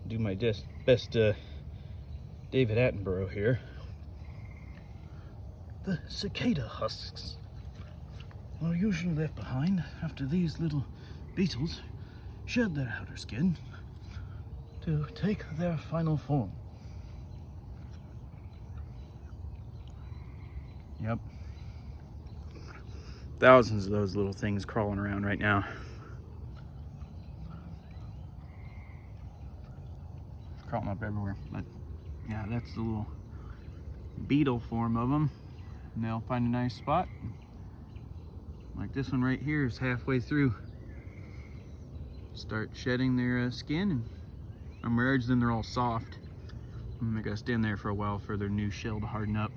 do my best David Attenborough here. The cicada husks are usually left behind after these little beetles shed their outer skin to take their final form. Yep. Thousands of those little things crawling around right now. Crawling up everywhere. But yeah, that's the little beetle form of them. And they'll find a nice spot. Like this one right here is halfway through. Start shedding their skin and emerge, then they're all soft. And they gotta stand there for a while for their new shell to harden up.